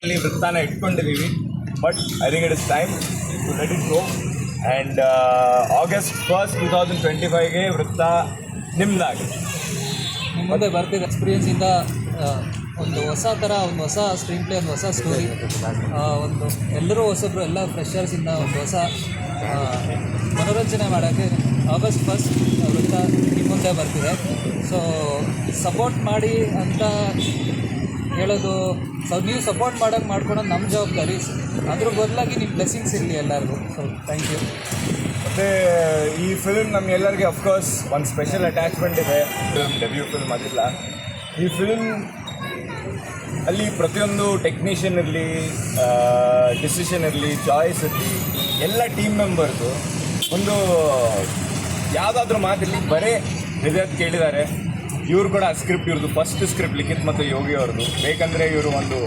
ಅಲ್ಲಿ ವೃತ್ತಾನ ಇಟ್ಕೊಂಡಿದ್ದೀವಿ. But I think it is time to let it go. And August 1st, 2025ಗೆ ವೃತ್ತ ನಿಮ್ಮದಾಗಿದೆ. ನಿಮ್ಮ ಮುಂದೆ ಬರ್ತಿದ್ದ ಎಕ್ಸ್ಪೀರಿಯನ್ಸಿಂದ ಒಂದು ಹೊಸ ಥರ, ಒಂದು ಹೊಸ ಸ್ಕ್ರೀನ್ ಪ್ಲೇ, ಒಂದು ಹೊಸ ಸ್ಟೋರಿ, ಒಂದು ಎಲ್ಲರೂ ಹೊಸಬ್ರು, ಎಲ್ಲ ಫ್ರೆಷರ್ಸಿಂದ ಒಂದು ಹೊಸ ಮನೋರಂಜನೆ ಮಾಡೋಕ್ಕೆ August 1st ವೃತ್ತ ನಿಮ್ಮ ಮುಂದೆ ಬರ್ತಿದೆ. ಸೊ ಸಪೋರ್ಟ್ ಮಾಡಿ ಅಂತ ಹೇಳೋದು, ನೀವು ಸಪೋರ್ಟ್ ಮಾಡೋಕ್ಕೆ ಮಾಡ್ಕೊಳೋದು ನಮ್ಮ ಜವಾಬ್ದಾರಿ. ಅದ್ರ ಬದಲಾಗಿ ನಿಮ್ಮ ಬ್ಲೆಸ್ಸಿಂಗ್ಸ್ ಇರಲಿ ಎಲ್ಲರಿಗೂ. So thank you. ಮತ್ತು ಈ ಫಿಲ್ಮ್ ನಮಗೆಲ್ಲರಿಗೆ ಅಫ್ಕೋರ್ಸ್ ಒಂದು ಸ್ಪೆಷಲ್ ಅಟ್ಯಾಚ್ಮೆಂಟ್ ಇದೆ. ಡೆಬ್ಯೂ ಫಿಲ್ಮ್ ಆಗಿಲ್ಲ. ಈ ಫಿಲ್ಮ್ ಅಲ್ಲಿ ಪ್ರತಿಯೊಂದು ಟೆಕ್ನಿಷಿಯನ್ ಇರಲಿ, ಡಿಸಿಷನ್ ಇರಲಿ, ಚಾಯ್ಸ್ ಇರಲಿ, ಎಲ್ಲ ಟೀಮ್ ಮೆಂಬರ್ದು ಒಂದು ಯಾವುದಾದ್ರೂ ಮಾತಿರಲಿ ಬರೀ ಹೃದಯದ ಕೇಳಿದ್ದಾರೆ. ಇವ್ರು ಕೂಡ ಸ್ಕ್ರಿಪ್ಟ್, ಇವ್ರದ್ದು ಫಸ್ಟ್ ಸ್ಕ್ರಿಪ್ಟ್ ಲಿಖಿತ್ ಮತ್ತು ಯೋಗಿ ಅವ್ರದ್ದು. ಬೇಕಂದರೆ ಇವರು ಒಂದು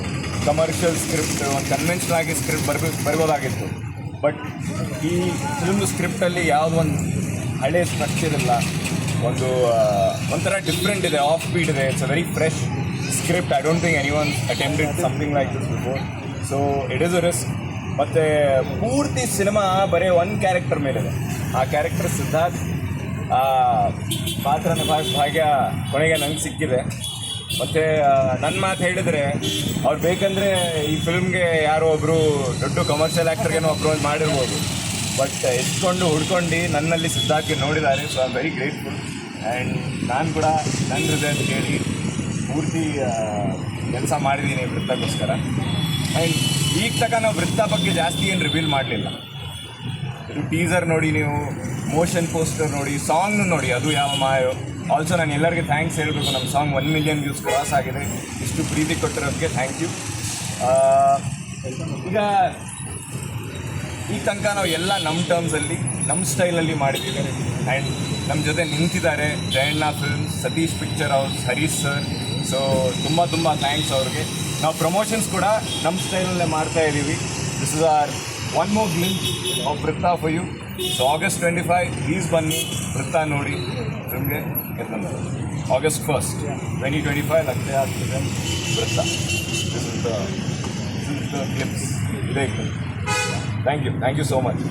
ಕಮರ್ಷಿಯಲ್ ಸ್ಕ್ರಿಪ್ಟ್, ಒಂದು ಕನ್ವೆನ್ಷನಲ್ ಆಗಿ ಸ್ಕ್ರಿಪ್ಟ್ ಬರ್ಬೋದಾಗಿತ್ತು. ಬಟ್ ಈ ಫಿಲ್ಮ್ ಸ್ಕ್ರಿಪ್ಟಲ್ಲಿ ಯಾವುದೋ ಒಂದು ಹಳೆ ಸ್ಟ್ರಕ್ಚರ್ ಇಲ್ಲ, ಒಂಥರ ಡಿಫ್ರೆಂಟ್ ಇದೆ, ಆಫ್ ಬೀಟ್ ಇದೆ. It's a very fresh script. I don't think any one attempted something like this before. So it is a risk. ಮತ್ತು ಪೂರ್ತಿ ಸಿನಿಮಾ ಬರೀ ಒಂದು ಕ್ಯಾರೆಕ್ಟರ್ ಮೇಲಿದೆ. ಆ ಕ್ಯಾರೆಕ್ಟರ್ ಸಿದ್ಧಾರ್ಥ್. ಪಾತ್ರ ಭಾಗ್ಯ ಕೊನೆಗೆ ನಂಗೆ ಸಿಕ್ಕಿದೆ. ಮತ್ತು ನನ್ನ ಮಾತು ಹೇಳಿದರೆ ಅವ್ರು ಬೇಕಂದರೆ ಈ ಫಿಲ್ಮ್ಗೆ ಯಾರೋ ಒಬ್ಬರು ದೊಡ್ಡ ಕಮರ್ಷಿಯಲ್ ಆ್ಯಕ್ಟರ್ಗೇನೋ ಅಪ್ರೋಚ್ ಮಾಡಿರ್ಬೋದು. ಬಟ್ ಎತ್ಕೊಂಡು ಹುಡ್ಕೊಂಡು ನನ್ನಲ್ಲಿ ಸಿದ್ಧಾರ್ಥ್ಗೆ ನೋಡಿದ್ದಾರೆ. So I am very grateful. And ನಾನು ಕೂಡ ನನ್ನ ಹೃದಯ ಅಂತ ಹೇಳಿ ಪೂರ್ತಿ ಕೆಲಸ ಮಾಡಿದ್ದೀನಿ ವೃತ್ತಕ್ಕೋಸ್ಕರ. ಆ್ಯಂಡ್ ಈಗ ತನಕ ನಾವು ವೃತ್ತ ಬಗ್ಗೆ ಜಾಸ್ತಿ ಏನು ರಿವೀಲ್ ಮಾಡಲಿಲ್ಲ. ಇದು ಟೀಸರ್ ನೋಡಿ, ನೀವು ಮೋಷನ್ ಪೋಸ್ಟರ್ ನೋಡಿ, ಸಾಂಗ್ನು ನೋಡಿ, ಅದು ಯಾವ ಮಾಯೋ. ಆಲ್ಸೋ ನಾನು ಎಲ್ಲರಿಗೆ ಥ್ಯಾಂಕ್ಸ್ ಹೇಳಬೇಕು. ನಮ್ಮ ಸಾಂಗ್ 1 ಮಿಲಿಯನ್ ವ್ಯೂಸ್ ಕ್ರಾಸ್ ಆಗಿದೆ. ಇಷ್ಟು ಪ್ರೀತಿ ಕೊಟ್ಟಿರೋದಕ್ಕೆ ಥ್ಯಾಂಕ್ ಯು. ಈಗ ತನಕ ನಾವು ಎಲ್ಲ ನಮ್ಮ ಟರ್ಮ್ಸಲ್ಲಿ, ನಮ್ಮ ಸ್ಟೈಲಲ್ಲಿ ಮಾಡಿದ್ದೀವಿ. ಆ್ಯಂಡ್ ನಮ್ಮ ಜೊತೆ ನಿಂತಿದ್ದಾರೆ Jayanna films, Satish picture house, Harish sir. So ತುಂಬ ಥ್ಯಾಂಕ್ಸ್ ಅವ್ರಿಗೆ. ನಾವು ಪ್ರಮೋಷನ್ಸ್ ಕೂಡ ನಮ್ಮ ಸ್ಟೈಲಲ್ಲೇ ಮಾಡ್ತಾ ಇದ್ದೀವಿ. This is our one more glimpse of Vritta for you. So August 25 please ಬನ್ನಿ, ವೃತ್ತ ನೋಡಿ. ಫಿಲ್ಮ್ಗೆ August 1st, 2025 ಲಕ್ಷ ಆಗ್ತದೆ ವೃತ್ತ. This is the clips. ಇದೇ ಥ್ಯಾಂಕ್ ಯು ಸೋ ಮಚ್.